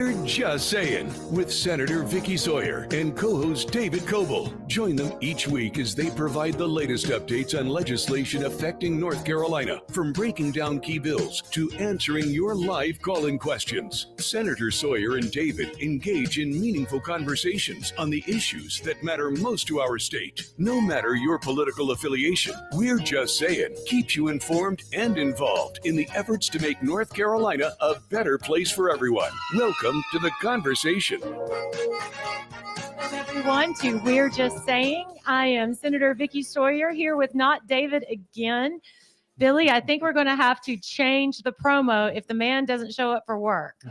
We're Just Saying with Senator Vickie Sawyer and co-host David Coble. Join them each week as they provide the latest updates on legislation affecting North Carolina, from breaking down key bills to answering your live call-in questions. Senator Sawyer and David engage in meaningful conversations on the issues that matter most to our state. No matter your political affiliation, We're Just Saying keeps you informed and involved in the efforts to make North Carolina a better place for everyone. Welcome to the conversation. Welcome everyone to We're Just Saying. I am Senator Vickie Sawyer here with not David again. Billy, I think we're going to have to change the promo if the man doesn't show up for work.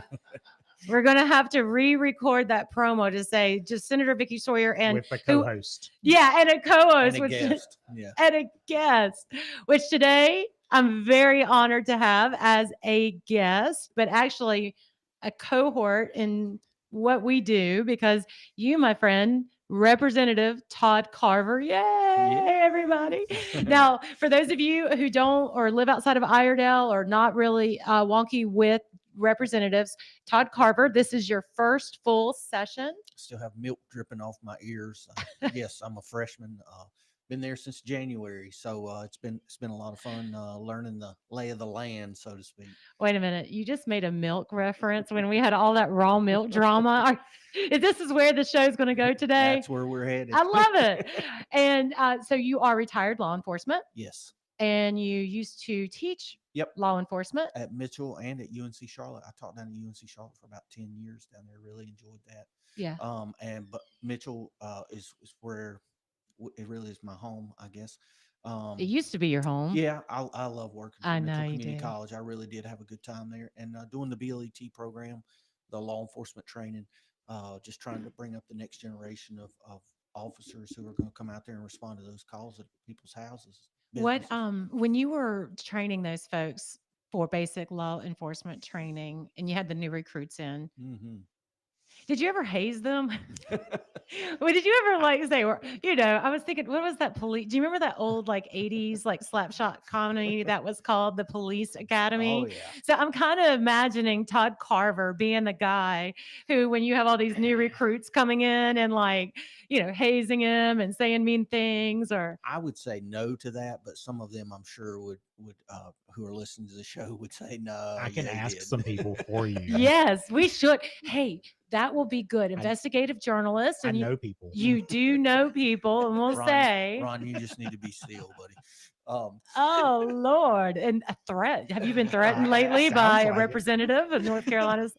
We're going to have to re-record that promo to say just Senator Vickie Sawyer and with a co-host. And a co-host. And a guest. Yeah. And a guest, which today I'm very honored to have as a guest, but actually a cohort in what we do, because you, my friend, Representative Todd Carver. Yay, everybody. Now, for those of you who don't or live outside of Iredell or not really wonky with representatives, Todd Carver, this is your first full session. Still have milk dripping off my ears. Yes, I'm a freshman. Been there since January, so it's been a lot of fun learning the lay of the land, so to speak. Wait a minute, you just made a milk reference when we had all that raw milk drama. This is where the show's going to go today. That's where we're headed. I love it. And so you are retired law enforcement. Yes. And you used to teach law enforcement at Mitchell and at UNC Charlotte. I taught down at UNC Charlotte for about 10 years down there. Really enjoyed that. Yeah. But Mitchell is where it really is my home, I guess. It used to be your home. Yeah, I love working for Mitchell Community did. College. I really did have a good time there, and doing the BLET program, the law enforcement training, just trying to bring up the next generation of officers who are going to come out there and respond to those calls at people's houses. What when you were training those folks for basic law enforcement training, and you had the new recruits in, did you ever haze them? Well, did you ever say, I was thinking, what was that police? Do you remember that old 80s slapshot comedy that was called The Police Academy? Oh, yeah. So I'm kind of imagining Todd Carver being the guy who, when you have all these new recruits coming in and hazing him and saying mean things, or I would say no to that, but some of them I'm sure would who are listening to the show would say no. I can ask some people for you. Yes, we should. Hey, that will be good. Investigative journalist. And I know people. You do know people, and we'll say, Ron, you just need to be still, buddy. Oh Lord, and a threat. Have you been threatened lately by a representative of North Carolina's?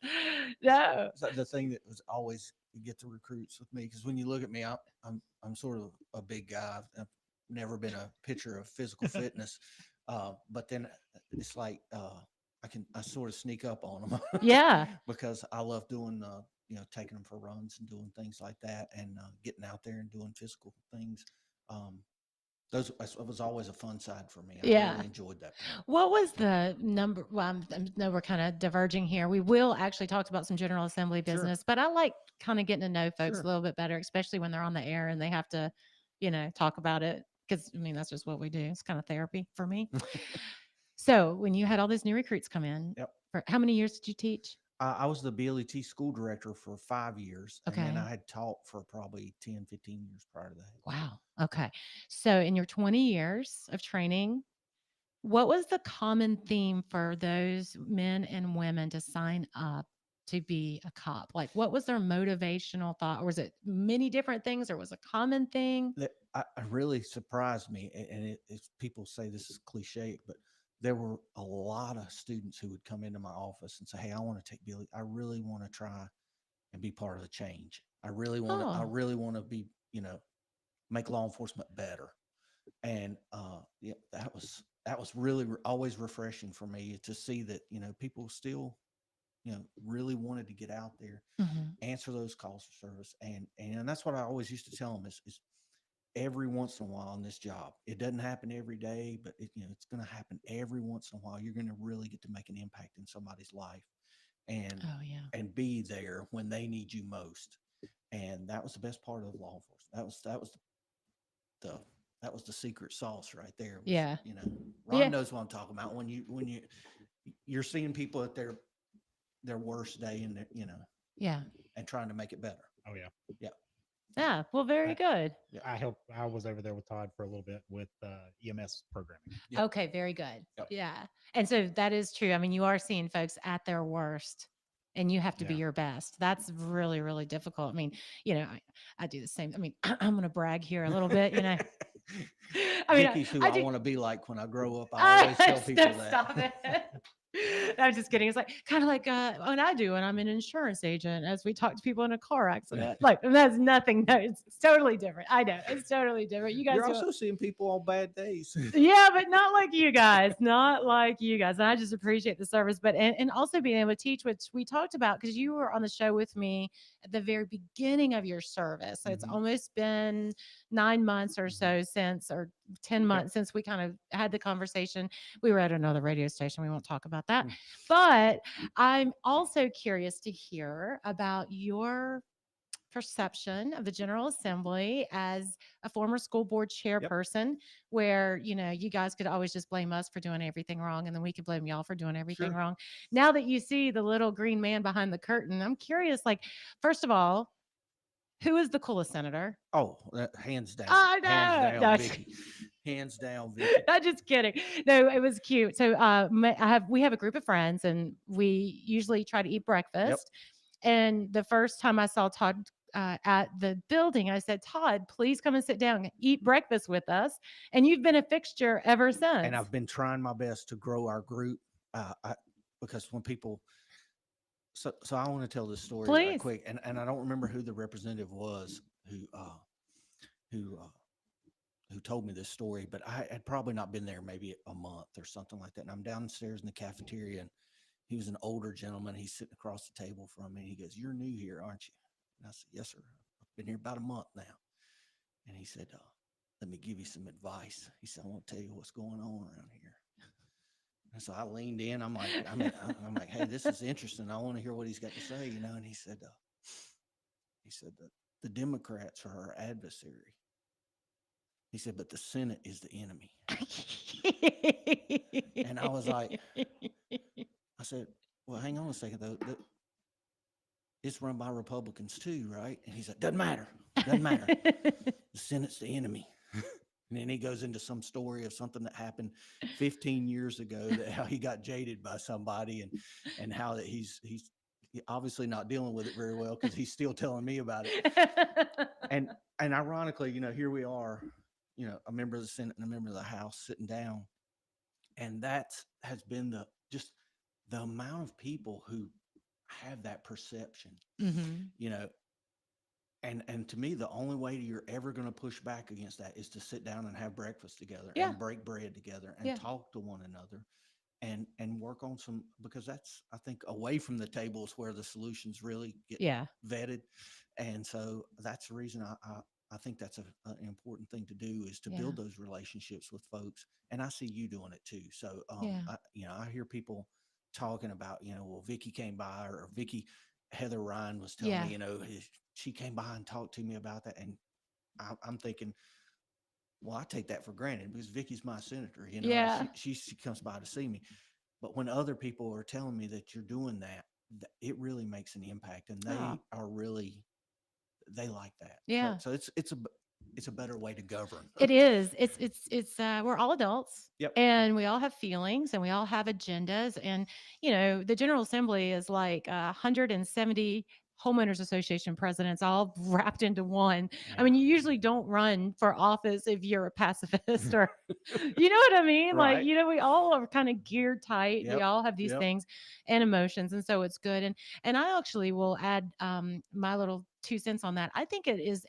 No. The thing that was always get the recruits with me, because when you look at me, I'm sort of a big guy. I've never been a picture of physical fitness, but then it's like I sort of sneak up on them. Yeah, because I love doing taking them for runs and doing things like that, and getting out there and doing physical things. It was always a fun side for me. I really enjoyed that. What was the number? Well, I know we're kind of diverging here. We will actually talk about some General Assembly business, but I like kind of getting to know folks a little bit better, especially when they're on the air and they have to, talk about it. Because, that's just what we do. It's kind of therapy for me. So when you had all these new recruits come in, for how many years did you teach? I was the BLET school director for 5 years. Okay. And then I had taught for probably 10, 15 years prior to that. Wow. Okay. So in your 20 years of training, what was the common theme for those men and women to sign up to be a cop? What was their motivational thought? Or was it many different things, or was a common thing? That really surprised me. And people say this is cliche, but there were a lot of students who would come into my office and say, "Hey, I want to take Billy. I really want to try and be part of the change. I really want to. I really want to be, make law enforcement better." And that was really always refreshing for me to see that people still, really wanted to get out there, answer those calls for service, and that's what I always used to tell them is every once in a while in this job. It doesn't happen every day, but it's going to happen every once in a while. You're going to really get to make an impact in somebody's life, and be there when they need you most. And that was the best part of law enforcement. That was the secret sauce right there. Ron knows what I'm talking about. When you're seeing people at their worst day, and Yeah. and trying to make it better. Oh yeah. Yeah. Well, very I- good. I was over there with Todd for a little bit with EMS programming. Yep. Okay. Very good. Yep. Yeah. And so that is true. I mean, you are seeing folks at their worst and you have to be Yeah. your best. That's really, really difficult. I mean, I do the same. I mean, I'm going to brag here a little bit, I mean, Vickie's who I I do. want to be like when I grow up. I always tell people that. Stop it. I'm just kidding. It's like kind of like when I do when I'm an insurance agent, as we talk to people in a car accident. Like that's nothing. No, it's totally different. I know it's totally different. You guys You're do also seeing people on bad days. yeah, but not like you guys, not like you guys. And I just appreciate the service, but and also being able to teach, which we talked about because you were on the show with me at the very beginning of your service. So it's Mhm. almost been 9 months or so since, or 10 months since we kind of had the conversation. We were at another radio station. We won't talk about that. Mm. But I'm also curious to hear about your perception of the General Assembly as a former school board chairperson, where you guys could always just blame us for doing everything wrong, and then we could blame y'all for doing everything Sure. wrong. Now that you see the little green man behind the curtain, I'm curious. Like, first of all, who is the coolest senator? Oh, hands down. I know. Hands No, down, Vickie. Hands down, Vickie. I'm just kidding. No, it was cute. So we have a group of friends, and we usually try to eat breakfast. And the first time I saw Todd at the building, I said, Todd, please come and sit down and eat breakfast with us. And you've been a fixture ever since. And I've been trying my best to grow our group because when people, so I want to tell this story right Please. quick, and I don't remember who the representative was who told me this story, but I had probably not been there maybe a month or something like that. And I'm downstairs in the cafeteria, and he was an older gentleman. He's sitting across the table from me. He goes, "You're new here, aren't you?" And I said, "Yes, sir. I've been here about a month now." And he said, "Let me give you some advice." He said, "I want to tell you what's going on around here." And so I leaned in. I'm like, "Hey, this is interesting. I want to hear what he's got to say, And he said, the Democrats are our adversary. He said, but the Senate is the enemy. And I was like, I said, well, hang on a second though. It's run by Republicans too, right? And he said, doesn't matter. Doesn't matter. The Senate's the enemy. And then he goes into some story of something that happened 15 years ago, that how he got jaded by somebody, and how that he's obviously not dealing with it very well, because he's still telling me about it. And ironically, here we are, a member of the Senate and a member of the House sitting down, and that has been the amount of people who have that perception, And to me, the only way you're ever going to push back against that is to sit down and have breakfast together and break bread together and talk to one another and work on some, because that's, I think, away from the table is where the solutions really get vetted. And so that's the reason I think that's an important thing to do, is to build those relationships with folks. And I see you doing it too. So, I hear people talking about, well, Vickie came by, or Heather Ryan was telling me, she came by and talked to me about that. And I'm thinking, well, I take that for granted because Vickie's my senator, she comes by to see me. But when other people are telling me that you're doing that, it really makes an impact, and they like that. Yeah. So it's a better way to govern. It is. It's we're all adults. Yep. And we all have feelings, and we all have agendas. And, the General Assembly is like 170 homeowners association presidents all wrapped into one. I mean, you usually don't run for office if you're a pacifist, or, you know what I mean? Right. Like, we all are kind of geared tight. We Yep. all have these things and emotions. And so it's good. And I actually will add my little 2 cents on that. I think it is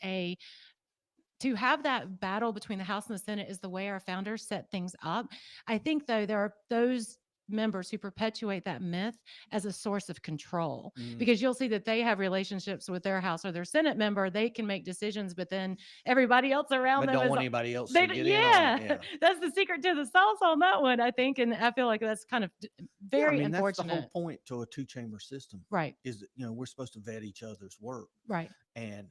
to have that battle between the House and the Senate is the way our founders set things up. I think, though, there are those members who perpetuate that myth as a source of control, because you'll see that they have relationships with their House or their Senate member. They can make decisions, but then everybody else around them don't want anybody else to get in on it. That's the secret to the sauce on that one, I think. And I feel like that's kind of very unfortunate. That's the whole point to a 2-chamber system, Right. is that, we're supposed to vet each other's work. Right. and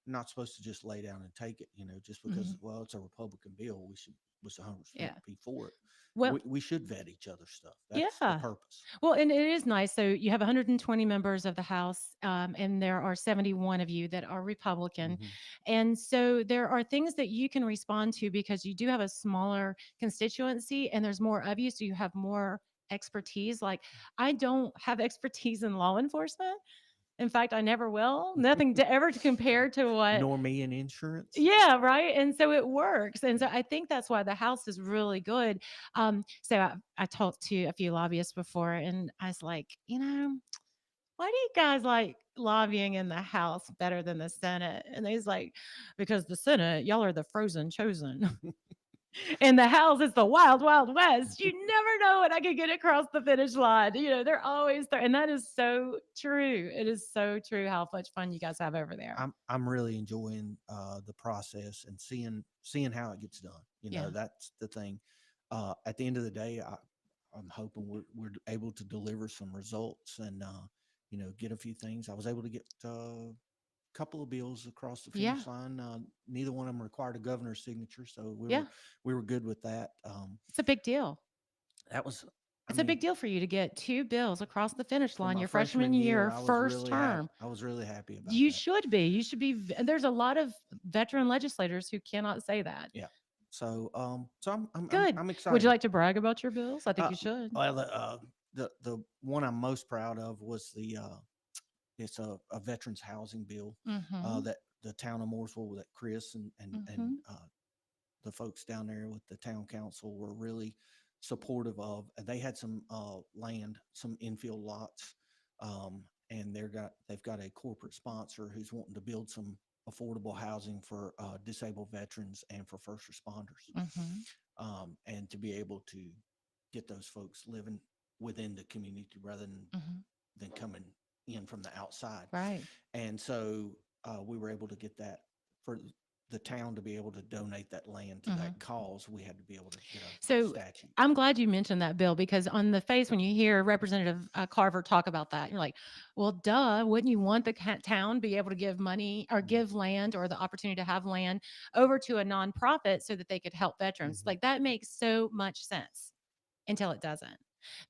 not supposed to just lay down and take it, just because, Mhm. well, it's a Republican bill, we should 100% Yeah. be for it. Well, We should vet each other's stuff. That's the yeah. purpose. Well, and it is nice. So you have 120 members of the House, and there are 71 of you that are Republican. Mhm. And so there are things that you can respond to because you do have a smaller constituency and there's more of you. So you have more expertise. Like, I don't have expertise in law enforcement. In fact, I never will. Nothing to ever to compare to what. Nor me in insurance. Yeah, right. And so it works. And so I think that's why the House is really good. So I talked to a few lobbyists before, and I was like, why do you guys like lobbying in the House better than the Senate? And they was like, because the Senate, y'all are the frozen chosen. In the House, it's the wild, wild west. You never know when I can get across the finish line. They're always there. And that is so true. It is so true how much fun you guys have over there. I'm really enjoying the process and seeing how it gets done. Yeah. That's the thing. At the end of the day, I'm hoping we're able to deliver some results and get a few things. I was able to get a couple of bills across the Yeah. finish line. Neither one of them required a governor's signature, so Yeah. we were good with that. It's a big deal. That was, I It's a mean, big deal for you to get 2 bills across the finish for line my your freshman year, I was first really happy. term. I was really happy about You that. should be. You should be. And there's a lot of veteran legislators who cannot say that. Yeah. So Good. I'm Would you excited. like to brag about your bills? I think Uh, you should. well, the one I'm most proud of was it's a veterans housing bill Mm-hmm. that the town of Mooresville, that Chris and Mm-hmm. the folks down there with the town council were really supportive of. And they had some land, some infield lots, and they've got a corporate sponsor who's wanting to build some affordable housing for disabled veterans and for first responders, Mm-hmm. and to be able to get those folks living within the community rather Mm-hmm. than coming in from the outside. Right. And so we were able to get that for the town to be able to donate that land to Mhm. that cause. We had to be able to get a So statute. I'm glad you mentioned that bill because on the face, when you hear Representative Carver talk about that, you're like, well, duh, wouldn't you want the town be able to give money or give land or the opportunity to have land over to a nonprofit so that they could help veterans? Mhm. Like that makes so much sense until it doesn't.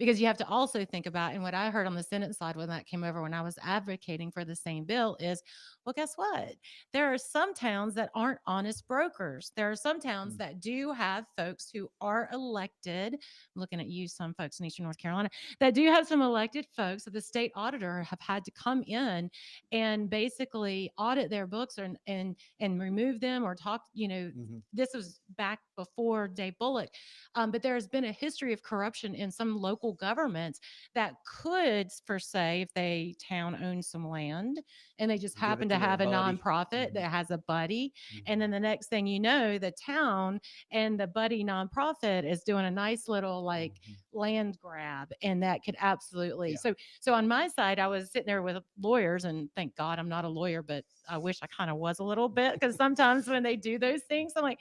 Because you have to also think about, and what I heard on the Senate side when that came over, when I was advocating for the same bill, is well, guess what? There are some towns that aren't honest brokers. There are some towns Mm. that do have folks who are elected. I'm looking at you, some folks in Eastern North Carolina, that do have some elected folks that the state auditor have had to come in and basically audit their books and remove them or talk, Mhm. this was back before Dave Bullock. But there has been a history of corruption in some local governments that could, per se, if they town owns some land and they just Give it happen to to their have a buddy. nonprofit Mhm. that has a buddy. And Mhm. then the next thing you know, the town and the buddy nonprofit is doing a nice little like Mhm. land grab. And that could absolutely. Yeah. So on my side, I was sitting there with lawyers, and thank God I'm not a lawyer, but I wish I kind of was a little bit because sometimes when they do those things, I'm like,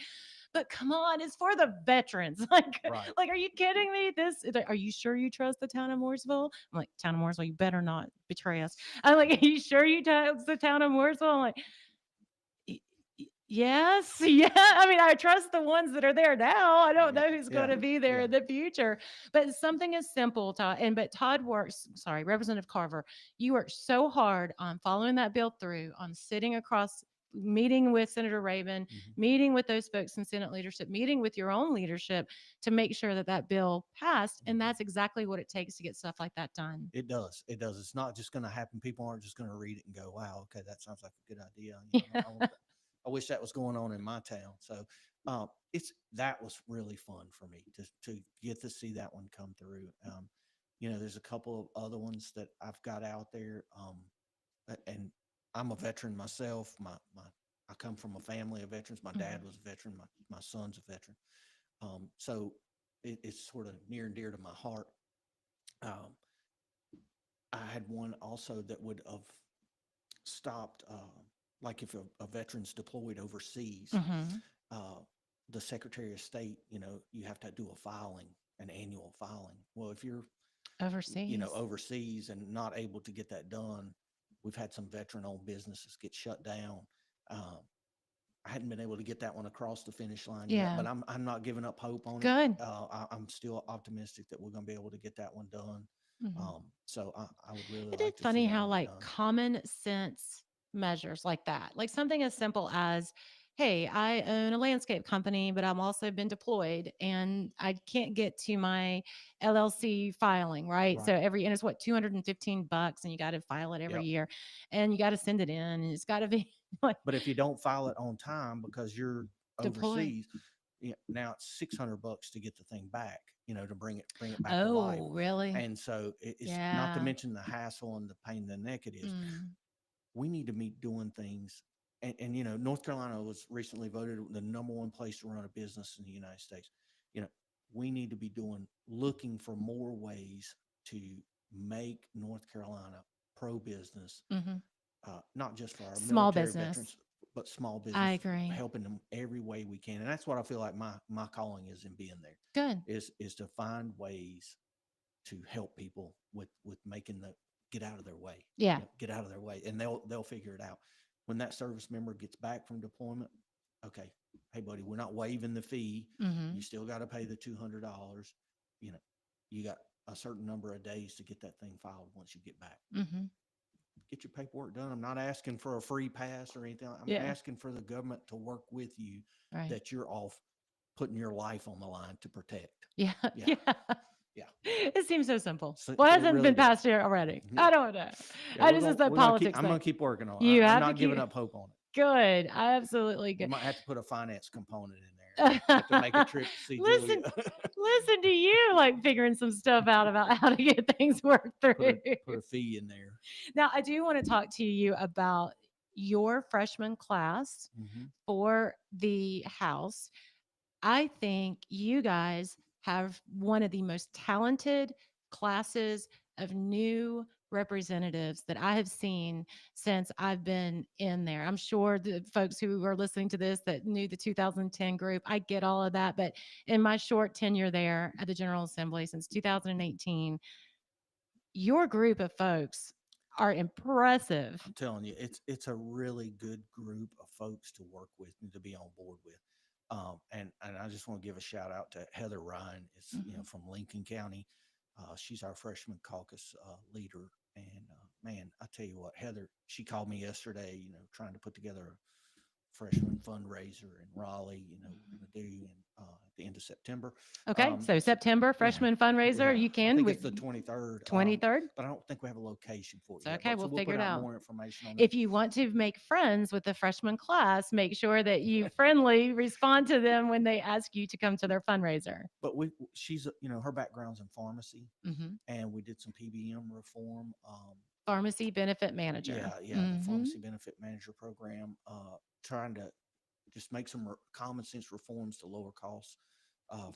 but come on, it's for the veterans. Right. Like, are you kidding me? Are you sure you trust the town of Mooresville? I'm like, town of Mooresville, you better not betray us. I'm like, are you sure you trust the town of Mooresville? I'm like, yes, yeah. I mean, I trust the ones that are there now. I don't Yeah. know who's going Yeah. to be there Yeah. in the future. But something is simple, Todd. But Todd works. Sorry, Representative Carver, you worked so hard on following that bill through, on sitting across, meeting with Senator Raven, Mhm. meeting with those folks in Senate leadership, meeting with your own leadership to make sure that that bill passed. And Mhm. that's exactly what it takes to get stuff like that done. It does. It does. It's not just going to happen. People aren't just going to read it and go, "Wow, okay, that sounds like a good idea." I wish that was going on in my town. So that was really fun for me to get to see that one come through. There's a couple of other ones that I've got out there, and I'm a veteran myself. I come from a family of veterans. My dad was a veteran. My son's a veteran. So it's sort of near and dear to my heart. Um, I had one also that would have stopped, like if a veteran's deployed overseas, Mhm. the Secretary of State, you have to do a filing, an annual filing. Well, if you're, Overseas. overseas and not able to get that done, We've had some veteran-owned businesses get shut down. Um, I hadn't been able to get that one across the finish line yet, Yeah. but I'm not giving up hope on it. Good. I'm still optimistic that we're going to be able to get that one done. Mhm. So I would really It like is to see funny that how one like done. common sense measures like that, like something as simple as, hey, I own a landscape company, but I'm also been deployed and I can't get to my LLC filing, right? So Right. and it's what, $215 and you got to file it every Yep. year and you got to send it in and it's got to be like But if you don't file it on time because you're deployed. overseas, now it's $600 to get the thing back, to bring it back to life. Oh, really? And so it's not to Yeah. mention the hassle and the pain in the neck it is. Mm. We need to be doing things. And North Carolina was recently voted the #1 place to run a business in the United States. You know, we need to be looking for more ways to make North Carolina pro business, Mhm. not just for our Small military business. veterans, but small I business, agree. helping them every way we can. And that's what I feel like my calling is in being there Good. is to find ways to help people with making get out of their way. Yeah. Get out of their way, and they'll figure it out. When that service member gets back from deployment, okay, hey buddy, we're not waiving the fee. You Mhm. still got to pay the $200. You know, you got a certain number of days to get that thing filed once you get back. Mhm. Get your paperwork done. I'm not asking for a free pass or anything. I'm Yeah. asking for the government to work with you Right. that you're off putting your life on the line to protect. Yeah. Yeah. Yeah. Yeah. It seems so simple. So What it hasn't really been does. passed here already? Yeah. I don't know. Yeah, I just is the we're gonna politics I'm gonna thing. keep working on it. You I'm have to not giving keep up hope on it. good. I absolutely We good. might have to put a finance component in there. Have to make a trip to see Listen, Julia. listen to you like figuring some stuff out about how to get things worked through. put a fee in there. Now, I do want to talk to you about your freshman class Mm-hmm. for the house. I think you guys have one of the most talented classes of new representatives that I have seen since I've been in there. I'm sure the folks who are listening to this that knew the 2010 group, I get all of that. But in my short tenure there at the General Assembly since 2018, your group of folks are impressive. I'm telling you, it's a really good group of folks to work with and to be on board with. And I just want to give a shout out to Heather Ryan. It's Mhm. from Lincoln County. She's our freshman caucus leader. And man, I tell you what, Heather, she called me yesterday. Trying to put together a freshman fundraiser in Raleigh. We're going to do at the end of September. Okay, so September Yeah, freshman fundraiser, you I can think it's the 23rd. 23rd. But I don't think we have a location for it So yet. okay, So we'll we'll figure put it out out. more information on If that. you want to make friends with the freshman class, make sure that you friendly respond to them when they ask you to come to their fundraiser. But she's her background's in pharmacy, Mhm. and we did some PBM reform. Pharmacy benefit manager. Yeah, the Mhm. pharmacy benefit manager program. Trying to just make some common sense reforms to lower costs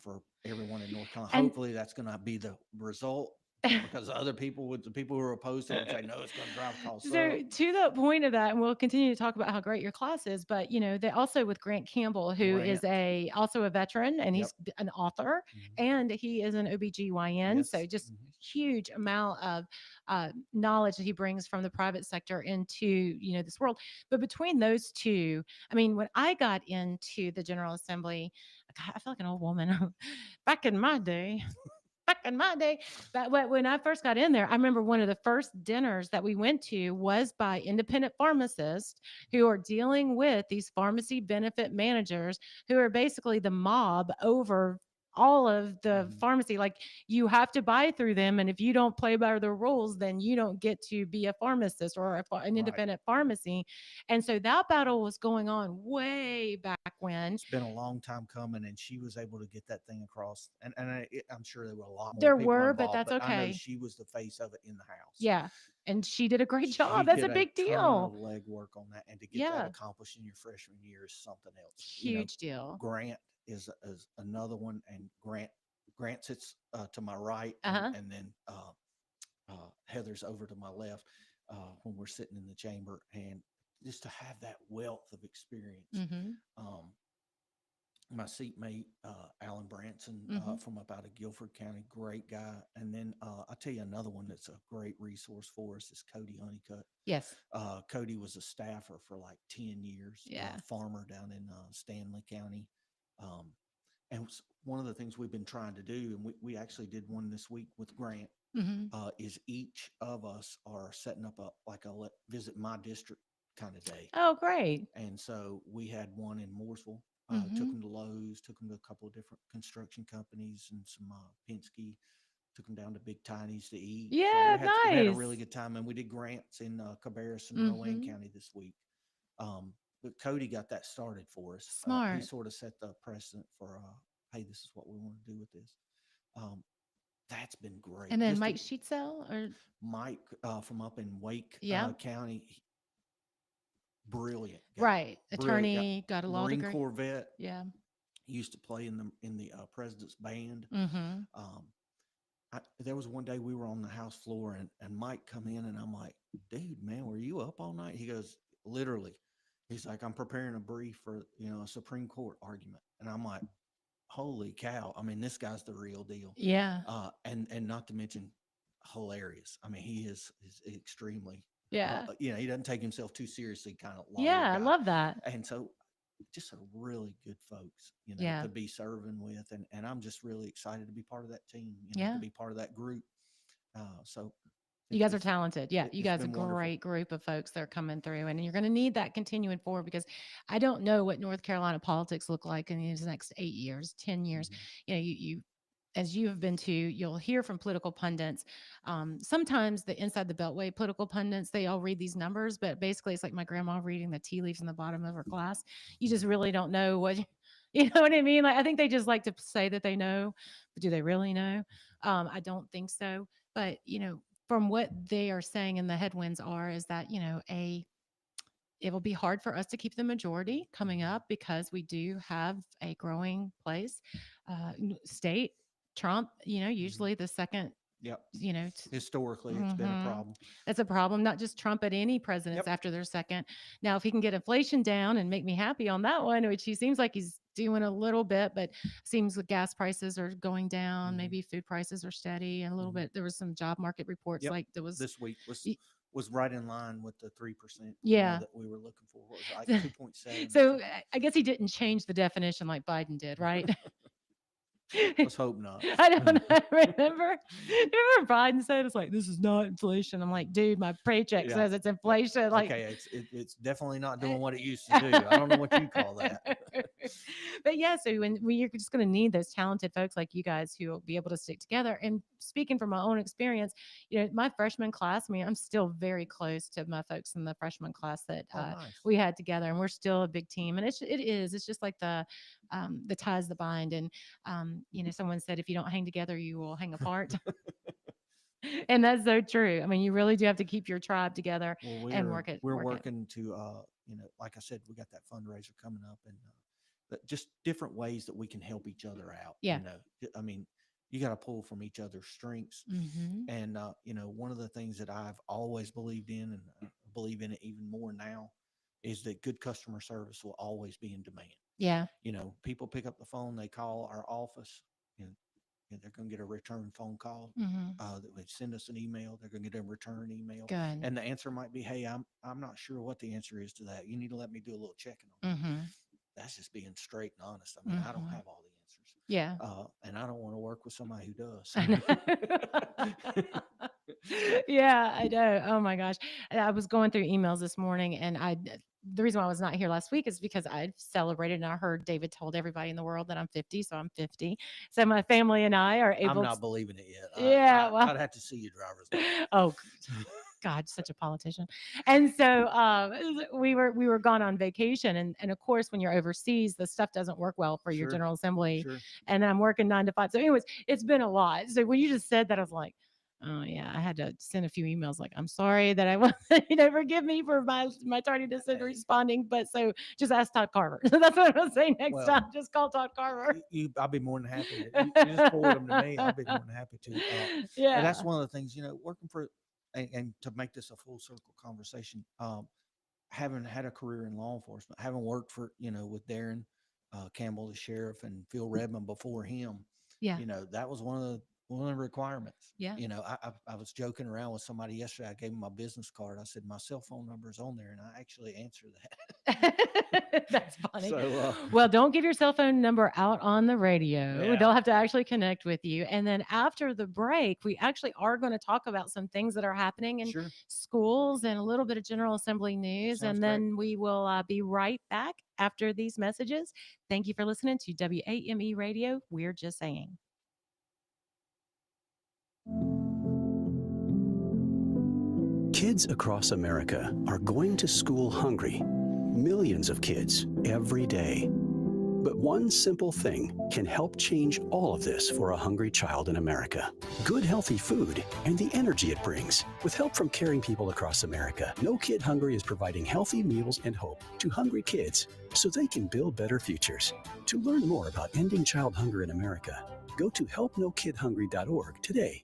for everyone in North Carolina. And Hopefully, that's going to be the result. Because the people who are opposed to it say no, it's going to drive costs so up. to the point of that, and we'll continue to talk about how great your class is, but they also with Grant Campbell, who is Grant. also a veteran and Yep. he's an author Mhm. and he is an OBGYN. So Yes. just Mhm. huge amount of knowledge that he brings from the private sector into this world. But between those two, I mean, when I got into the General Assembly, God, I feel like an old woman. Back in my day, but when I first got in there, I remember one of the first dinners that we went to was by independent pharmacists who are dealing with these pharmacy benefit managers who are basically the mob over all of the Mhm. pharmacy. Like you have to buy through them. And if you don't play by the rules, then you don't get to be a pharmacist or an Right. independent pharmacy. And so that battle was going on way back when. It's been a long time coming, and she was able to get that thing across. And I'm sure there were a lot more There people were, but involved, that's but I know okay. she was the face of it in the House. Yeah. And she did a great She job. That's a did a big ton of deal. legwork on that, and to get that Yeah. accomplished in your freshman year is something else. Huge deal. Grant is another one, and Grant sits to my right, Uh-huh. and then Heather's over to my left when we're sitting in the chamber, and just to have that wealth of experience. Mm-hmm. Um, my seatmate, Alan Branson, Mhm. from up out of Guilford County, great guy. And then I'll tell you another one that's a great resource for us is Cody Honeycutt. Yes. Cody was a staffer for like 10 years, Yeah. farmer down in Stanley County. Um, and one of the things we've been trying to do, and we actually did one this week with Grant, Mhm. is each of us are setting up like a visit my district kind of day. Oh, great. And so we had one in Mooresville, took Mhm. them to Lowe's, took them to a couple of different construction companies and some Penske, took them down to Big Tiny's to eat. So Yeah, we had a nice. really good time, and we did grants in Cabarrus and Rowan Mhm. County this week. But Cody got that started for us. He Smart. sort of set the precedent for, hey, this is what we want to do with this. Um, that's been great. And then Just Mike Sheetsell or Mike from up in Wake yeah. County, brilliant guy, Right. brilliant guy. Attorney, got a law Marine degree. Corps vet, Yeah. used to play in the president's band. Mhm. Um, there was one day we were on the house floor and Mike come in and I'm like, dude, man, were you up all night? He goes, literally. He's like, I'm preparing a brief for, a Supreme Court argument. And I'm like, holy cow. I mean, this guy's the real deal. Yeah. And not to mention hilarious. I mean, he is extremely, Yeah. he doesn't take himself too seriously kind of lawyer Yeah, I guy. love that. And so just a really good folks, Yeah. to be serving with. And I'm just really excited to be part of that team, Yeah. to be part of that group. So You guys are talented. Yeah, you it's guys are a been wonderful. great group of folks that are coming through, and you're going to need that continuing forward because I don't know what North Carolina politics look like in these next 8 years, 10 years. Mhm. You know, you as you have been to, you'll hear from political pundits. Sometimes the inside the beltway political pundits, they all read these numbers, but basically it's like my grandma reading the tea leaves in the bottom of her glass. You just really don't know what, you know what I mean? Like, I think they just like to say that they know, but do they really know? I don't think so. But, from what they are saying in the headwinds are, is that, it will be hard for us to keep the majority coming up because we do have a growing place, state. Trump, usually the second, Yep. t- Historically, it's been a problem. that's a problem. Not just Trump, but any presidents Yep. after their second. Now, if he can get inflation down and make me happy on that one, which he seems like he's doing a little bit, but seems the gas prices are going down. Mhm. Maybe food prices are steady and a little Mhm. bit. There was some job market reports, Yep. like there was. This week y- was right in line with the 3%, Yeah. that we were looking for. What was it, like 2.7? So I guess he didn't change the definition like Biden did, right? Let's hope not. I don't know. Remember Biden said it's like this is not inflation. I'm like, dude, my paycheck Yeah. says it's Yeah. inflation. Like, Okay, it's definitely not doing what it used to do. I don't know what you call that. But yeah, so when you're just going to need those talented folks like you guys who will be able to stick together. And speaking from my own experience, my freshman class, I mean, I'm still very close to my folks in the freshman class that Oh, nice. we had together, and we're still a big team. And it's just like the ties that bind. And someone said if you don't hang together, you will hang apart. And that's so true. I mean, you really do have to keep your tribe together Well, and work it. we're work it. working to, like I said, we got that fundraiser coming up, and just different ways that we can help each other out. Yeah. I mean, you got to pull from each other's strengths. Mhm. And, one of the things that I've always believed in, and believe in it even more now, is that good customer service will always be in demand. Yeah. People pick up the phone, they call our office, and they're going to get a return phone call. Mhm. That would send us an email. They're going to get a return email. Good. And the answer might be, hey, I'm not sure what the answer is to that. You need to let me do a little checking on it. Mhm. That's just being straight and honest. I mean, I don't Mhm. have all the answers. Yeah. And I don't want to work with somebody who does. I know. Yeah, I know. Oh my gosh. I was going through emails this morning, and the reason why I was not here last week is because I celebrated and I heard David told everybody in the world that I'm 50, so I'm 50. So my family and I are I'm able not to. believing it yet. Yeah, well, I'd have to see your driver's license. oh God, such a politician. And so we were gone on vacation, and of course, when you're overseas, the stuff doesn't work well for your Sure. General Assembly. Sure. And then I'm working 9 to 5. So, anyways, it's been a lot. So when you just said that, I was like, oh yeah, I had to send a few emails like, I'm sorry that I was, forgive me for my tardiness in Hey. responding. But so just ask Todd Carver. So that's what I'm saying next Well, time. Just call Todd Carver. I'll be more than happy. You just forward them to me. I'll be more than happy to. Yeah. And that's one of the things, working for, and to make this a full circle conversation, having had a career in law enforcement, having worked for, with Darren, Campbell, the sheriff, and Phil Redmond before him. Yeah. That was one of the requirements. Yeah. I was joking around with somebody yesterday. I gave him my business card. I said, my cell phone number is on there. And I actually answer that. That's funny. So, well, don't give your cell phone number out on the radio. Yeah. They'll have to actually connect with you. And then after the break, we actually are going to talk about some things that are happening in sure. schools and a little bit of General Assembly news. Sounds and then we will be right back after these messages. Thank you for listening to WAME Radio. We're just saying. Kids across America are going to school hungry. Millions of kids every day. But one simple thing can help change all of this for a hungry child in America. Good, healthy food and the energy it brings. With help from caring people across America, No Kid Hungry is providing healthy meals and hope to hungry kids so they can build better futures. To learn more about ending child hunger in America, go to helpnokidhungry.org today.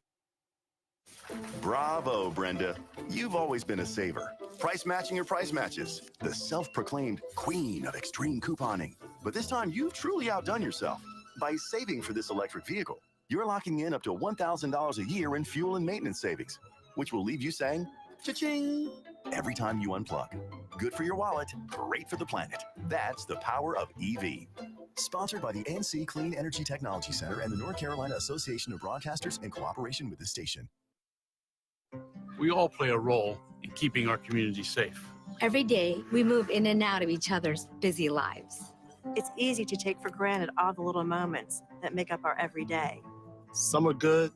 Bravo, Brenda. You've always been a saver. Price matching your price matches. The self-proclaimed queen of extreme couponing. But this time, you've truly outdone yourself. By saving for this electric vehicle, you're locking in up to $1,000 a year in fuel and maintenance savings, which will leave you saying, cha-ching, every time you unplug. Good for your wallet, great for the planet. That's the power of EV. Sponsored by the NC Clean Energy Technology Center and the North Carolina Association of Broadcasters in cooperation with the station. We all play a role in keeping our community safe. Every day, we move in and out of each other's busy lives. It's easy to take for granted all the little moments that make up our everyday. Some are good,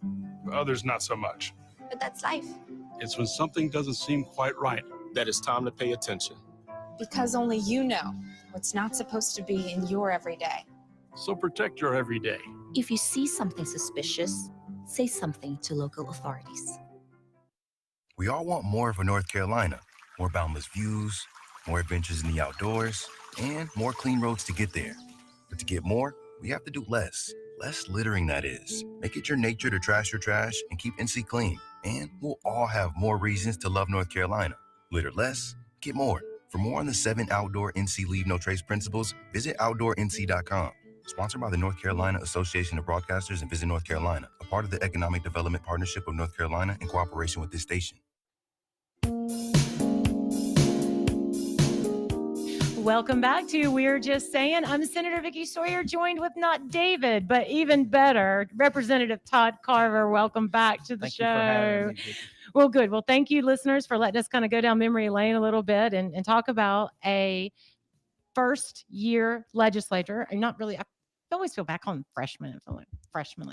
others not so much. But that's life. It's when something doesn't seem quite right that it's time to pay attention. Because only you know what's not supposed to be in your everyday. So protect your everyday. If you see something suspicious, say something to local authorities. We all want more for North Carolina. More boundless views, more adventures in the outdoors, and more clean roads to get there. But to get more, we have to do less. Less littering, that is. Make it your nature to trash your trash and keep NC clean. And we'll all have more reasons to love North Carolina. Litter less, get more. For more on the 7 outdoor NC Leave No Trace principles, visit OutdoorNC.com. Sponsored by the North Carolina Association of Broadcasters and Visit North Carolina, a part of the Economic Development Partnership of North Carolina in cooperation with this station. Welcome back to We're Just Saying. I'm Senator Vickie Sawyer, joined with not David, but even better, Representative Todd Carver. Welcome back to the Thank show. you for having me, Vickie. Well, good. Well, thank you, listeners, for letting us kind of go down memory lane a little bit and talk about a first-year legislator. I'm not really. I always feel back on freshmen. I feel like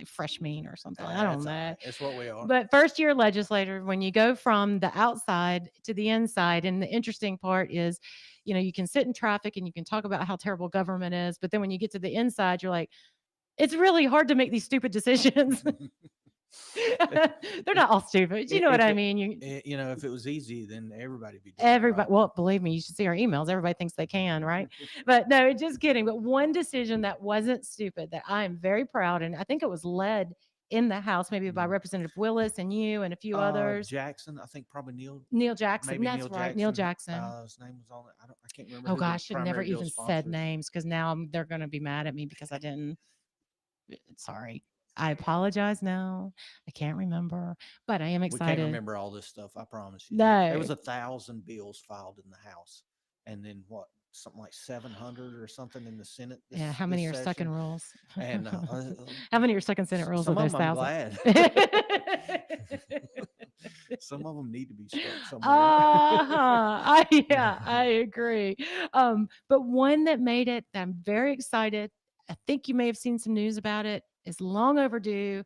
freshman or something. I don't know. It's what we are. But first-year legislator, when you go from the outside to the inside, and the interesting part is, you can sit in traffic and you can talk about how terrible government is, but then when you get to the inside, you're like, it's really hard to make these stupid decisions. They're not all stupid. You know what I mean? If it was easy, then everybody would be doing Everybody, it right. well, believe me, you should see our emails. Everybody thinks they can, right? But no, just kidding. But one decision that wasn't stupid that I am very proud, and I think it was led in the House, maybe by Representative Willis and you and a few others. Jackson, I think probably Neil Jackson. maybe That's right. Neil Jackson. His name was on it. I can't remember. Oh who the gosh, I should never primary bill even said sponsors. names because now they're going to be mad at me because I didn't. Sorry. I apologize now. I can't remember, but I am We excited. can't remember all this stuff. I promise you. No. There was 1,000 bills filed in the House, and then something like 700 or something in the Senate. Yeah, how many are this stuck in session. rules? And How many are stuck in Senate rules some of of those them I'm 1,000? glad. Some of them need to be stuck somewhere. Yeah, I agree. But one that made it, that I'm very excited. I think you may have seen some news about it. Is long overdue.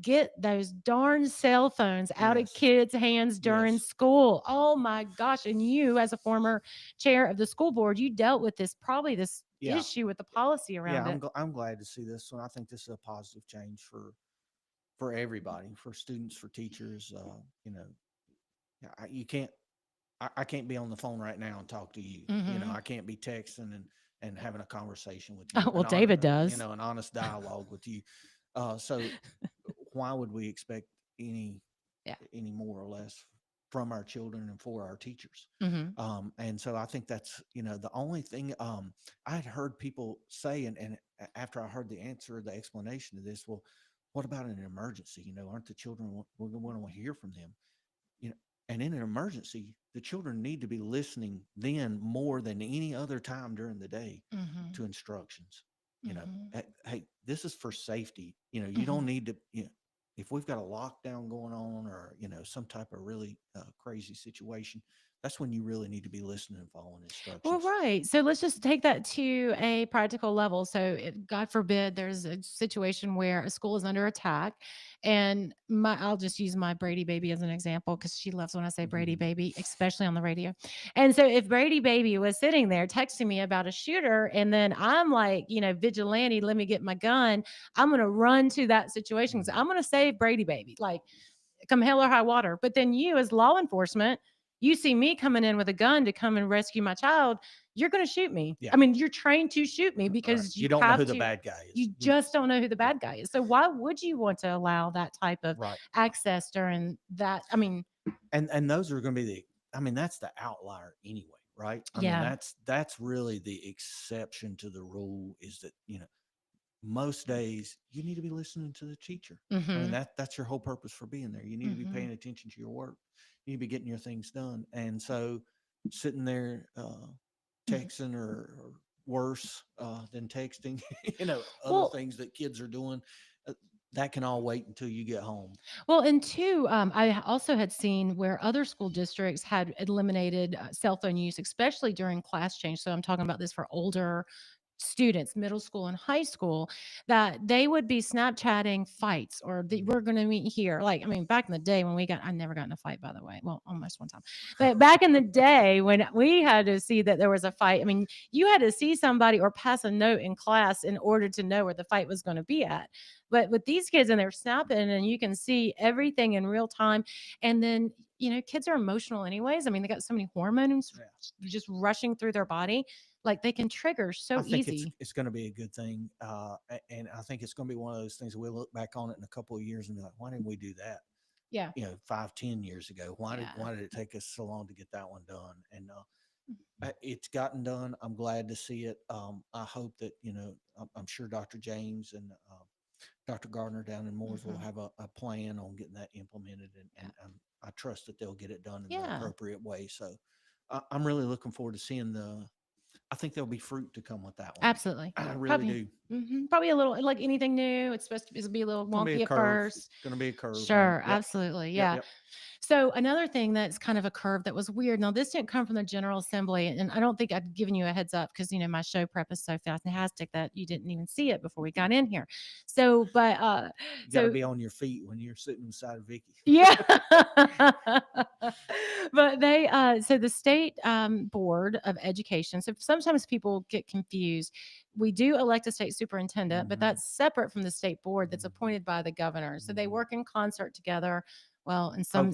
Get those darn cell phones out of kids' hands during school. Oh my gosh. And you, as a former chair of the school board, you dealt with this issue with the policy around it. I'm glad to see this one. I think this is a positive change for everybody, for students, for teachers. I can't be on the phone right now and talk to you. I can't be texting and having a conversation with you. Oh, well, David does. An honest dialogue with you. So why would we expect any more or less from our children and for our teachers. Mhm. And so I think that's, the only thing I had heard people say, and after I heard the answer, the explanation to this, well, what about an emergency? Aren't the children, we're going to want to hear from them, and in an emergency, the children need to be listening then more than any other time during the day Mhm. to instructions. Mhm. Hey, this is for safety. You Mhm. don't need to, if we've got a lockdown going on or, some type of really crazy situation, that's when you really need to be listening and following Well, instructions. right. So let's just take that to a practical level. So, God forbid, there's a situation where a school is under attack, and I'll just use my Brady baby as an example because she loves when I say Brady baby, especially on the radio. And so, if Brady baby was sitting there texting me about a shooter, and then I'm like, vigilante, let me get my gun, I'm going to run to that situation because I'm going to save Brady baby. Like, come hell or high water. But then you, as law enforcement, you see me coming in with a gun to come and rescue my child, you're going to shoot me. Yeah. I mean, you're trained to shoot me Right. because You don't know have who the to. bad guy is. You just don't know who the bad guy is. So why would you want to allow that type of Right. access during that? I mean, And those are going to be that's the outlier anyway, right? I mean, yeah. that's really the exception to the rule, is that, most days you need to be listening to the teacher. I mean, Mhm. that's your whole purpose for being there. You need to be Mhm. paying attention to your work. You need to be getting your things done. And so sitting there texting or worse than texting, other Well, things that kids are doing, that can all wait until you get home. Well, and two, I also had seen where other school districts had eliminated cell phone use, especially during class change. So I'm talking about this for older students, middle school and high school, that they would be Snapchatting fights or we're going to meet here. Like, I mean, back in the day when I never got in a fight, by the way. Well, almost one time. But back in the day when we had to see that there was a fight, I mean, you had to see somebody or pass a note in class in order to know where the fight was going to be at. But with these kids, and they're snapping, and you can see everything in real time. And then, kids are emotional anyways. I mean, they got so many hormones just rushing through their body. Like, they can trigger so I think easy. it's going to be a good thing, and I think it's going to be one of those things that we'll look back on it in a couple of years and be like, why didn't we do that? Yeah. 5-10 years ago. Why did it take us so long to get that one done? And it's gotten done. I'm glad to see it. I hope that I'm sure Dr. James and Dr. Gardner down in Mooresville will have a plan on getting that implemented, and I trust that they'll get it done in the appropriate way. So I'm really looking forward to seeing I think there'll be fruit to come with that one. Absolutely. I really Probably. do. Probably a little, like anything new, it's supposed to be a little Gonna be wonky a at curve. first. Gonna be a curve. Sure, Yep. absolutely. Yep, Yeah. yep. So another thing that's kind of a curve that was weird. Now, this didn't come from the General Assembly, and I don't think I'd given you a heads up because my show prep is so fantastic that you didn't even see it before we got in here. So, but You got to be on your feet when you're sitting beside Vickie. yeah. But so the state board of education, so sometimes people get confused. We do elect a state superintendent, but that's separate from the state board that's appointed by the governor. So they work in concert together. Well, in some,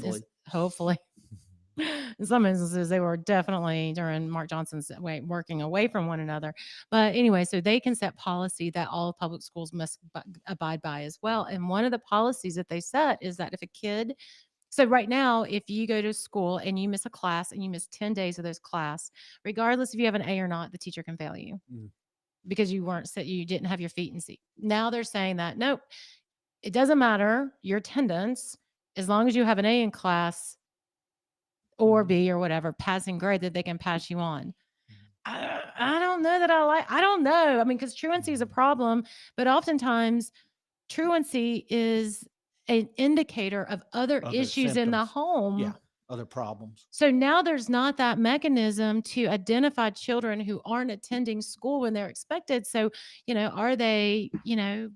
hopefully. In some instances, they were definitely during Mark Johnson's working away from one another. But anyway, so they can set policy that all public schools must abide by as well. And one of the policies that they set is that if a kid, so right now, if you go to school and you miss a class and you miss 10 days of those class, regardless if you have an A or not, the teacher can fail you because you didn't have your feet in seat. Now they're saying that, nope, it doesn't matter your attendance as long as you have an A in class or B or whatever passing grade that they can pass you on. I don't know that I don't know. I mean, because truancy is a problem, but oftentimes truancy is an indicator of other issues in the symptoms. home. Yeah, other problems. So now there's not that mechanism to identify children who aren't attending school when they're expected. So, are they, I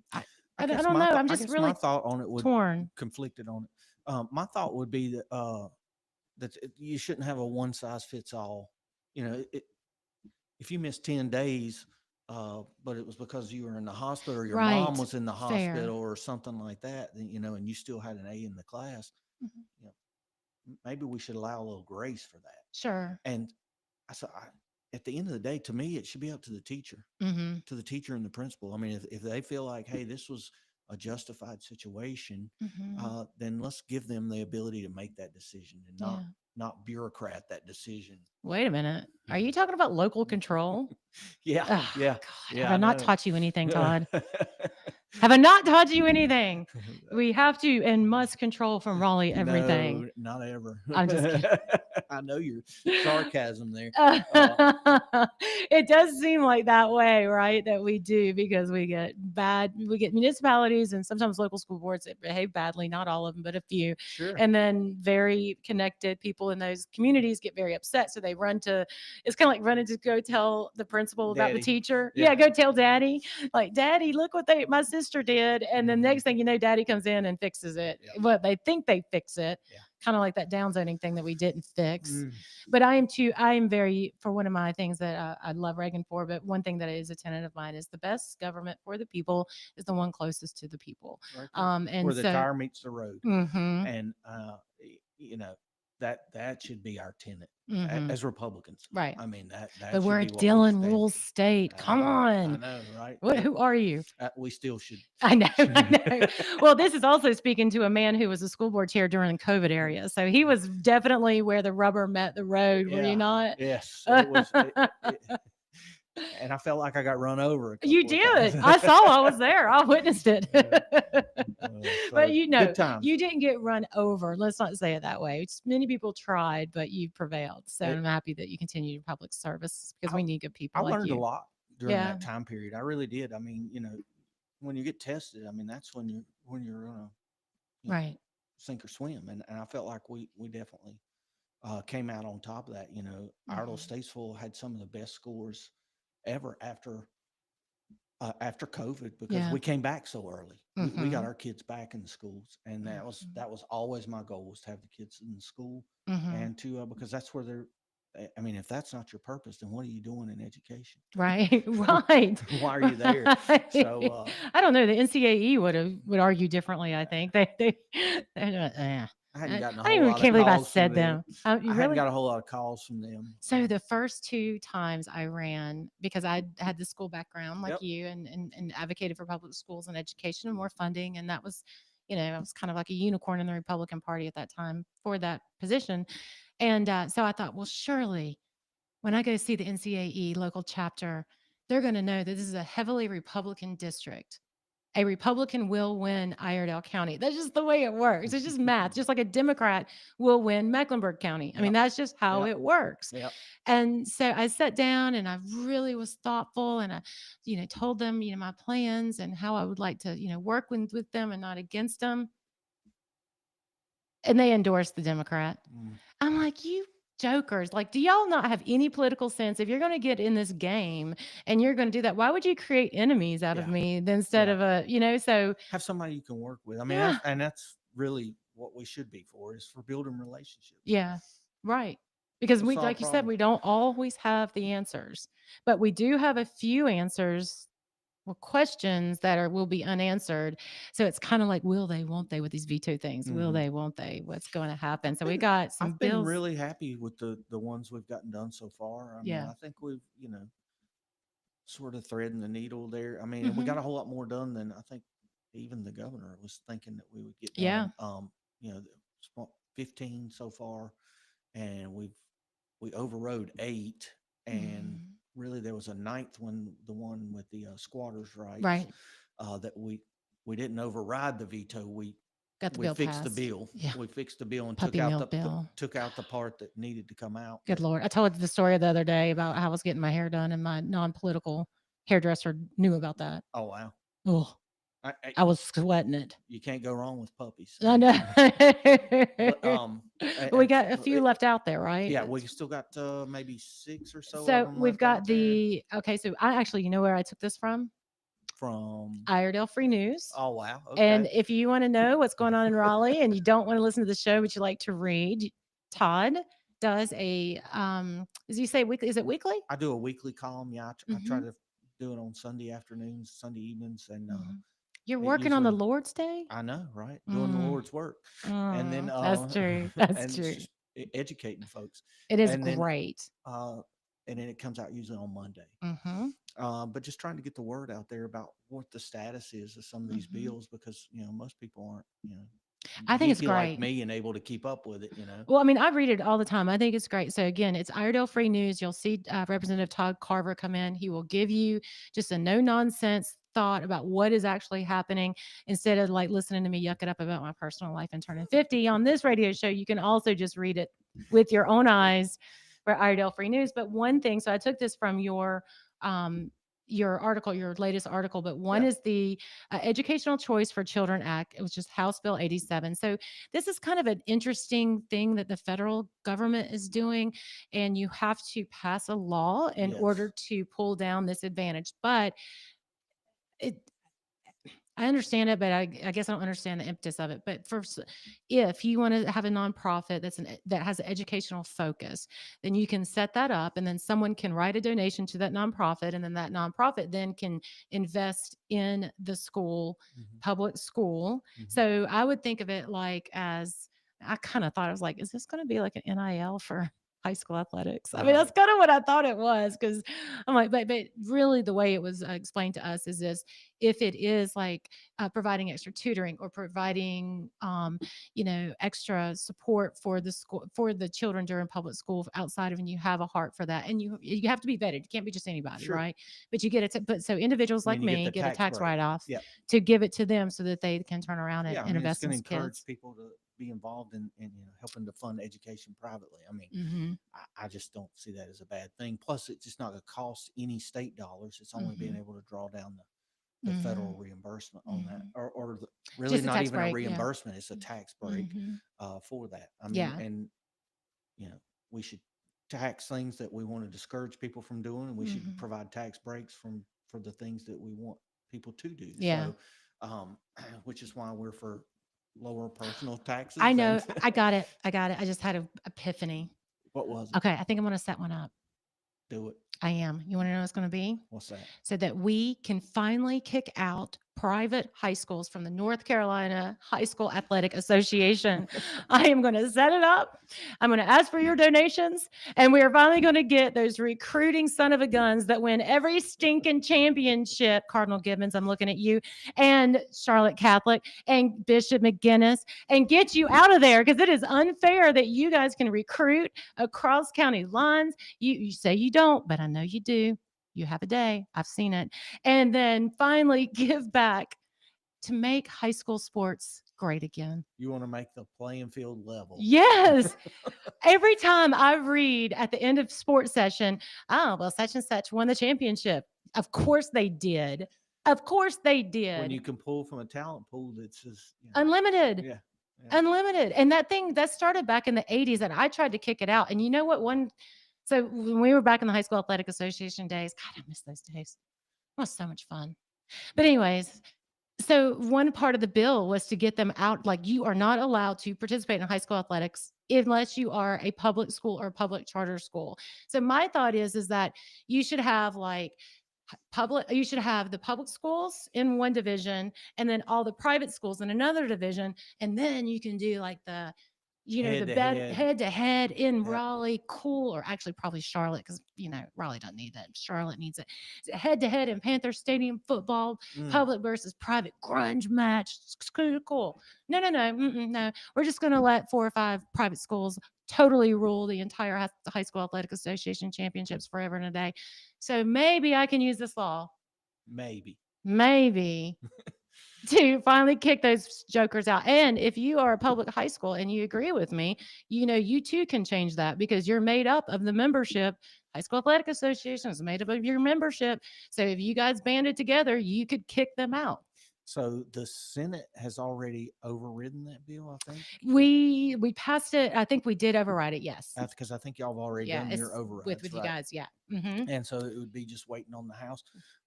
don't know. I'm just really my thought on it would torn. Conflicted on it. My thought would be that that you shouldn't have a one size fits all. If you miss 10 days, but it was because you were in the hospital or your mom was in the hospital or something like that, then, and you still had an A in the class, maybe we should allow a little grace for that. Sure. And at the end of the day, to me, it should be up to the teacher, to the teacher and the principal. I mean, if they feel like, hey, this was a justified situation, Mhm. then let's give them the ability to make that decision and Yeah. not bureaucrat that decision. Wait a minute. Are you talking about local control? Yeah, Oh, yeah, God. yeah. Have I I not know. taught you anything, Todd? Have I not taught you anything? We have to and must control from Raleigh everything. No, not ever. I'm just kidding. I know your sarcasm there. It does seem like that way, right? That we do because we get municipalities and sometimes local school boards that behave badly, not all of them, but a few. Sure. And then very connected people in those communities get very upset. So they it's kind of like running to go tell the principal about the Daddy. teacher. Yeah. Yeah, go tell daddy. Like, daddy, look what my sister did. And then next thing you know, daddy comes in and fixes it. Yep. Well, they think they fix it. Yeah. Kind of like that downzoning thing that we didn't fix. Mm. But I am very, for one of my things that I love Reagan for, but one thing that is a tenet of mine is the best government for the people is the one closest to the people. Right there. And where the so, tire meets the road. mhm, And you know, that should be our tenet mhm. as Republicans. Right. I mean that But should we're be a what we Dillon stand rural for. state. Come I on. know, right? Who are you? We still should. I know, I know. Well, this is also speaking to a man who was a school board chair during the COVID area. So he was definitely where the rubber met the road, were you not? Yes. It was. And I felt like I got run over. A You couple of did. times. I saw. I was there. I witnessed it. So, But good times. you didn't get run over. Let's not say it that way. Many people tried, but you prevailed. So I'm happy that you continue your public service because we need good people. I like learned you. a lot during Yeah. that time period. I really did. I mean, when you get tested, I mean, that's when you're gonna Right. sink or swim. And I felt like we definitely came out on top of that. Our little Statesville had some of the best scores ever after COVID because Yeah. we came back so early. We got Mhm. our kids back in the schools, and that was always my goal, was to have the kids in the school Mhm. and to because that's where they're. I mean, if that's not your purpose, then what are you doing in education? Right. Right. Why are you there? So I don't know. The NCAE would argue differently. I think they're not, I hadn't gotten a I whole even lot can't of believe I calls from said them. them. You I hadn't really? got a whole lot of calls from them. So the first 2 times I ran, because I had the school background like Yep. you and advocated for public schools and education and more funding. And that was, I was kind of like a unicorn in the Republican Party at that time for that position. And so I thought, well, surely when I go see the NCAE local chapter, they're going to know that this is a heavily Republican district. A Republican will win Iredell County. That's just the way it works. It's just math, just like a Democrat will win Mecklenburg County. I mean, that's just how it works. Yep. And so I sat down and I really was thoughtful and I, told them, my plans and how I would like to, work with them and not against them. And they endorsed the Democrat. I'm like, you jokers, like, do y'all not have any political sense? If you're going to get in this game and you're going to do that, why would you create enemies out of me instead of so have somebody you can work with. I mean, that's really what we should be for, is for building relationships. yeah, right. Because To we, solve like you said, problems. we don't always have the answers, but we do have a few answers or questions that will be unanswered. So it's kind of like, will they, won't they, with these veto things? Will they, won't they? What's going to happen? So we got some I've been bills. really happy with the ones we've gotten done so far. I mean, I think we've, sort of threading the needle there. I mean, and we got a whole lot more done than I think even the governor was thinking that we would get done. Yeah. 15 so far, and we overrode 8, and really there was a 9th one, the one with the squatters' rights, Right. that we didn't override the veto. We Got the we bill fixed the passed. bill. Yeah. We fixed the bill and Puppy took out mill bill. took out the part that needed to come out. Good Lord. I told the story the other day about how I was getting my hair done and my non-political hairdresser knew about that. Oh wow. Oh, I was sweating it. You can't go wrong with puppies. I know. But, we got a few left out there, right? Yeah, we still got maybe 6 or so. of So them we've left got out there. okay, so I actually, where I took this from? From Iredell Free News. Oh wow. Okay. And if you want to know what's going on in Raleigh and you don't want to listen to the show, but you like to read, Todd does a, as you say, weekly, is it weekly? I do a weekly column. Yeah, I try to do it on Sunday afternoons, Sunday evenings, and you're working on the Lord's Day? I know, right? Doing the Lord's work. And then that's true. and That's true. educating folks. It is and then, great. and then it comes out usually on Monday. Mm-hmm. But just trying to get the word out there about what the status is of some of these bills, because most people aren't I think it's geeky like great. me and able to keep up with it. Well, I mean, I read it all the time. I think it's great. So again, it's Iredell Free News. You'll see Representative Todd Carver come in. He will give you just a no nonsense thought about what is actually happening instead of like listening to me yuck it up about my personal life and turning 50 on this radio show. You can also just read it with your own eyes for Iredell Free News. But one thing, so I took this from your article, your latest article, but one is the Educational Choice for Children Act. It was just House Bill 87. So this is kind of an interesting thing that the federal government is doing, and you have to pass a law in order to pull down this advantage. But I understand it, but I guess I don't understand the impetus of it. But if you want to have a nonprofit that has an educational focus, then you can set that up, and then someone can write a donation to that nonprofit, and then that nonprofit then can invest in the school, public school. So I would think of it like as I kind of thought, I was like, is this going to be like an NIL for high school athletics? I mean, that's kind of what I thought it was, because I'm like, but really the way it was explained to us is this: if it is like providing extra tutoring or providing extra support for the school, for the children during public school outside of, and you have a heart for that, and you have to be vetted. You can't be just anybody, right? But you get it. But so individuals like me get a tax write-off to give it to them so that they can turn around and invest in kids. Encourage people to be involved in helping to fund education privately. I mean, I just don't see that as a bad thing. Plus, it's just not going to cost any state dollars. It's only being able to draw down the federal reimbursement on that, or really not even a reimbursement. It's a tax break for that. I mean, and we should tax things that we want to discourage people from doing, and we should provide tax breaks for the things that we want people to do. So, which is why we're for lower personal taxes. I know. I got it. I just had an epiphany. What was it? Okay, I think I'm going to set one up. Do it. I am. You want to know what it's going to be? What's that? So that we can finally kick out private high schools from the North Carolina High School Athletic Association. I am going to set it up. I'm going to ask for your donations, and we are finally going to get those recruiting son of a guns that win every stinking championship. Cardinal Gibbons, I'm looking at you, and Charlotte Catholic, and Bishop McGinnis, and get you out of there, because it is unfair that you guys can recruit across county lines. You say you don't, but I know you do. You have a day. I've seen it. And then finally give back to make high school sports great again. You want to make the playing field level. Yes. Every time I read at the end of sports session, oh, well, such and such won the championship. Of course they did. Of course they did. When you can pull from a talent pool that's just unlimited. Yeah. Unlimited. And that thing that started back in the 80s, and I tried to kick it out. And you know what? So when we were back in the High School Athletic Association days, God, I miss those days. It was so much fun. But anyways, so one part of the bill was to get them out. Like, you are not allowed to participate in high school athletics unless you are a public school or public charter school. So my thought is that you should have you should have the public schools in one division, and then all the private schools in another division. And then you can do like the head to head in Raleigh, cool, or actually probably Charlotte, because Raleigh doesn't need that. Charlotte needs it. Head to head in Panther Stadium football, public versus private grunge match. It's cool. No. We're just going to let 4 or 5 private schools totally rule the entire High School Athletic Association championships forever and a day. So maybe I can use this law. Maybe. To finally kick those jokers out. And if you are a public high school and you agree with me, you too can change that, because you're made up of the membership. High School Athletic Association is made up of your membership. So if you guys banded together, you could kick them out. So the Senate has already overridden that bill, I think. We passed it. I think we did override it. Yes. That's because I think y'all have already done your override with you guys. Yeah. And so it would be just waiting on the House.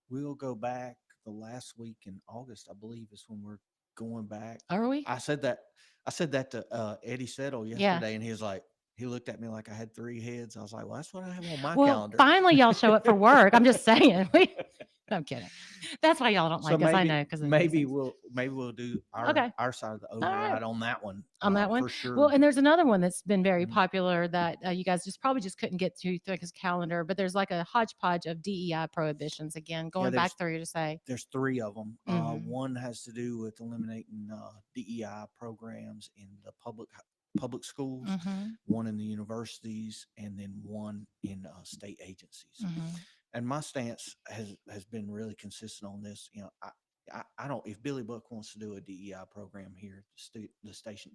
We'll go back. The last week in August, I believe, is when we're going back. Are we? I said that to Eddie Settle yesterday, and he was like, he looked at me like I had 3 heads. I was like, well, that's what I have on my calendar. Finally, y'all show up for work. I'm just saying. I'm kidding. That's why y'all don't So like us. I maybe know because maybe we'll do Okay. our side of the All right. override on that one. On that one? For sure. Well, and there's another one that's been very Mhm. popular that you guys probably just couldn't get to through his calendar, but there's like a hodgepodge of DEI prohibitions again, going back through to say. There's 3 of them. Mhm. One has to do with eliminating DEI programs in the public schools, Mhm. one in the universities, and then one in state agencies. Mhm. And my stance has been really consistent on this. You know, I don't. If Billy Buck wants to do a DEI program here, the station,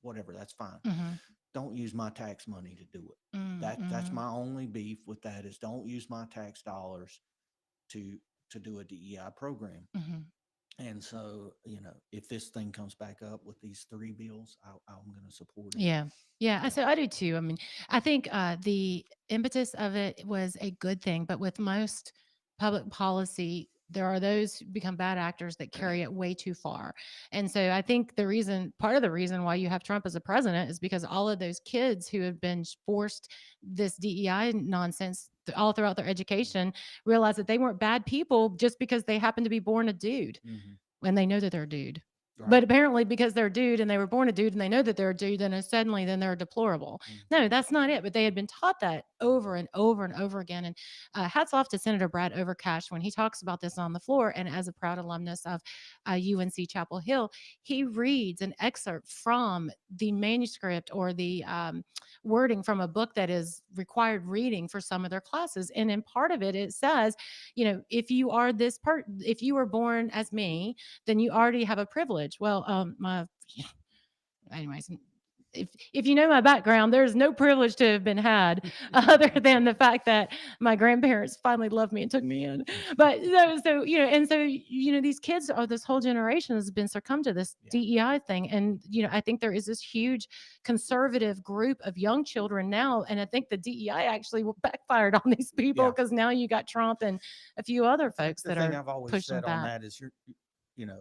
whatever, that's fine. Mhm. Don't use my tax money to do it. Mhm. That's my only beef with that is don't use my tax dollars to do a DEI program. Mhm. And so, you know, if this thing comes back up with these 3 bills, I'm going to support it. Yeah. Yeah. Yeah. So I do too. I mean, I think the impetus of it was a good thing, but with most public policy, there are those who become bad actors that carry it way too far. And so I think part of the reason why you have Trump as a president is because all of those kids who have been forced this DEI nonsense all throughout their education realize that they weren't bad people just because they happened to be born a dude Mhm. when they know that they're a dude. Right. But apparently, because they're a dude and they were born a dude and they know that they're a dude, then suddenly then they're deplorable. No, that's not it. But they had been taught that over and over and over again. And hats off to Senator Brad Overcash when he talks about this on the floor. And as a proud alumnus of UNC Chapel Hill, he reads an excerpt from the manuscript or the wording from a book that is required reading for some of their classes. And in part of it, it says, you know, if you were born as me, then you already have a privilege. Well, anyways, if you know my background, there's no privilege to have been had other than the fact that my grandparents finally loved me and took me in. But so you know, and so you know, these kids or this whole generation has been succumbed to this DEI thing, and you know, I think there is this huge conservative group of young children now, and I think the DEI actually backfired on these people because now you got Trump and a few other folks The that thing are I've always pushing said on back. that is you know,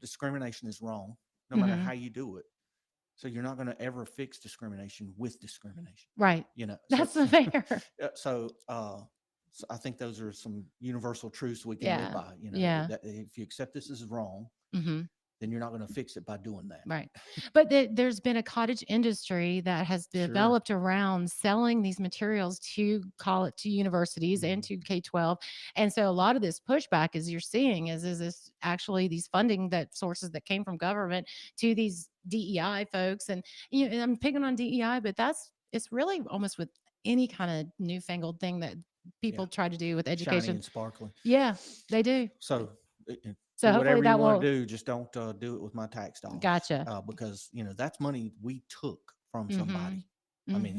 discrimination is wrong no matter Mhm. how you do it. So you're not going to ever fix discrimination with discrimination. Right. You know, That's fair. So I think those are some universal truths we can live Yeah. by. You know, Yeah. that if you accept this is wrong, Mhm. then you're not going to fix it by doing that. Right. But there's been a cottage industry that has developed around selling these materials to universities and to K-12. And so a lot of this pushback as you're seeing is this actually these funding that sources that came from government to these DEI folks. And you know, and I'm picking on DEI, but it's really almost with any kind of newfangled thing that people try to do with Shiny education. and sparkling. Yeah, they do. So So do hopefully whatever that you want will. to do, just don't do it with my tax dollars. Gotcha. Because you know that's money we took from Mhm. somebody. I mean,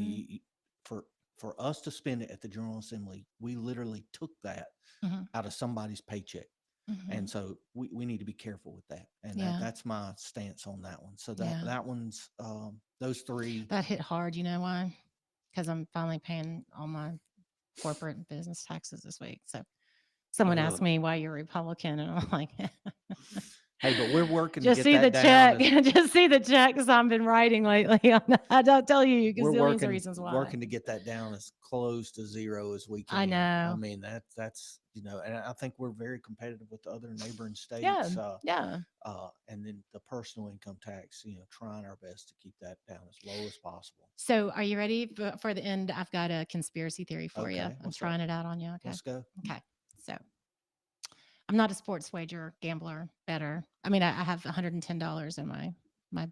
Mhm. for us to spend it at the General Assembly, we literally took that Mhm. out of somebody's paycheck. Mhm. And so we need to be careful with that. And Yeah. that's my stance on that one. So Yeah. that one's those 3. That hit hard. You know why? Because I'm finally paying all my corporate and business taxes this week. So someone asked me why you're Republican, and I'm like, Hey, but we're working just to see get the that check. down. Just see the checks I've been writing lately. I don't tell you We're gazillions of reasons why. working to get that down as close to 0 as we can. I know. I mean, that's you know, and I think we're very competitive with the other neighboring states. Yeah. Yeah. And then the personal income tax, you know, trying our best to keep that down as low as possible. So are you ready for the end? I've got a conspiracy theory for you. Okay, I'm trying it out on you. Okay. Let's go. Okay. So I'm not a sports wager gambler better. I mean, I have $110 in my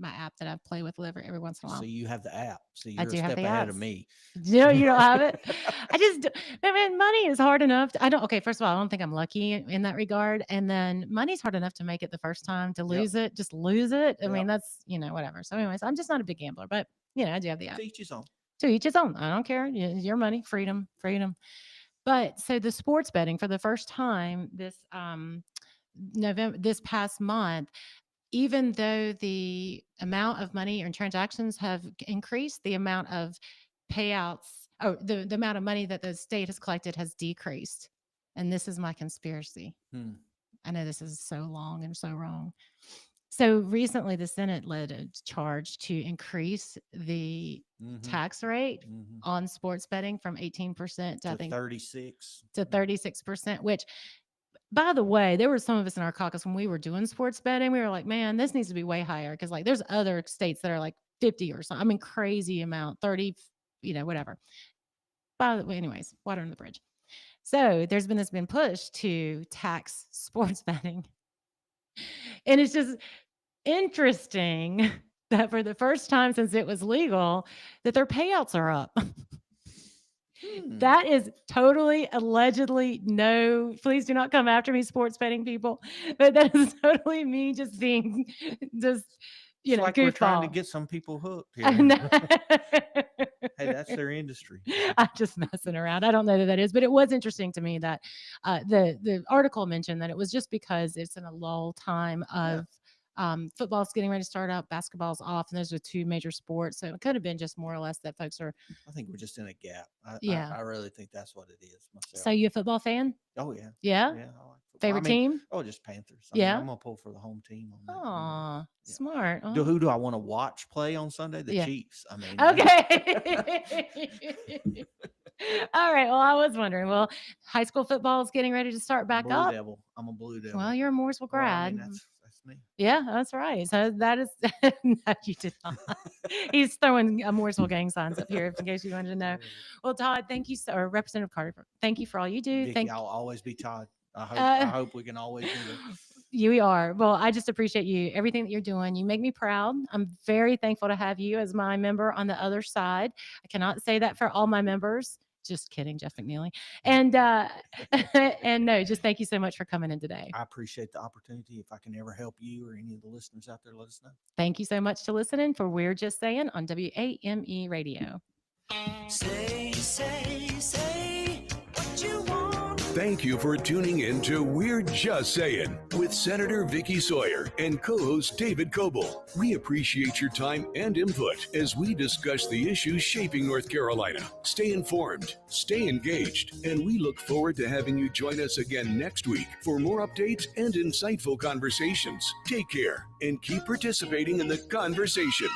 app that I play with every once in a while. So you have the app. So I you're do a have step the ahead apps. of me. No, you don't have it. I mean, money is hard enough. I don't. Okay, first of all, I don't think I'm lucky in that regard. And then money's hard enough to make it the first time. To lose it, just lose it. I mean, that's whatever. So, anyways, I'm just not a big gambler, but I do have the app. To each his own. To each his own. I don't care. Your money, freedom. But so the sports betting for the first time this past month, even though the amount of money and transactions have increased, the amount of payouts or the amount of money that the state has collected has decreased. And this is my conspiracy. I know this is so long and so wrong. So recently, the Senate led a charge to increase the tax rate on sports betting from 18% to, I To think 36. to 36%, which, by the way, there were some of us in our caucus when we were doing sports betting, we were like, man, this needs to be way higher. Cause like there's other states that are like 50 or something. I mean, crazy amount, 30, whatever. By the way, anyways, water under the bridge. So there's been pushed to tax sports betting. And it's just interesting that for the first time since it was legal, that their payouts are up. That is totally allegedly no, please do not come after me, sports betting people. But that is totally me just being just, It's like we're trying to goofball. get some people hooked I here. know. Hey, that's their industry. I'm just messing around. I don't know that is, but it was interesting to me that the article mentioned that it was just because it's in a lull time of football's getting ready to start up, basketball's off, and those are two major sports. So it could have been just more or less that folks are. I think we're just in a gap. Yeah. I really think that's what it is myself. So you a football fan? Oh yeah. Yeah. Yeah. I like football. Favorite team? Oh, just Panthers. Yeah. I'm gonna pull for the home team on that. Oh, smart. Oh. Who do I want to watch play on Sunday? The Chiefs. I mean. Okay. All right. Well, I was wondering. Well, high school football is getting ready to start back Blue up. Devil. I'm a Blue Devil. Well, you're a Mooresville grad. Well, I mean, that's me. Yeah, that's right. So that is no, you did not. He's throwing Mooresville gang signs up here in case you wanted to know. Well, Todd, thank you, or Representative Carter. Thank you for all you do. Vickie, I'll always be Todd. I hope we can always do that. You are. Well, I just appreciate you, everything that you're doing. You make me proud. I'm very thankful to have you as my member on the other side. I cannot say that for all my members. Just kidding, Jeff McNeely. And and no, just thank you so much for coming in today. I appreciate the opportunity. If I can ever help you or any of the listeners out there, let us know. Thank you so much to listening for We're Just Saying on WAME Radio. Say what you want. Thank you for tuning in to We're Just Saying with Senator Vickie Sawyer and co-host David Coble. We appreciate your time and input as we discuss the issues shaping North Carolina. Stay informed, stay engaged, and we look forward to having you join us again next week for more updates and insightful conversations. Take care and keep participating in the conversation.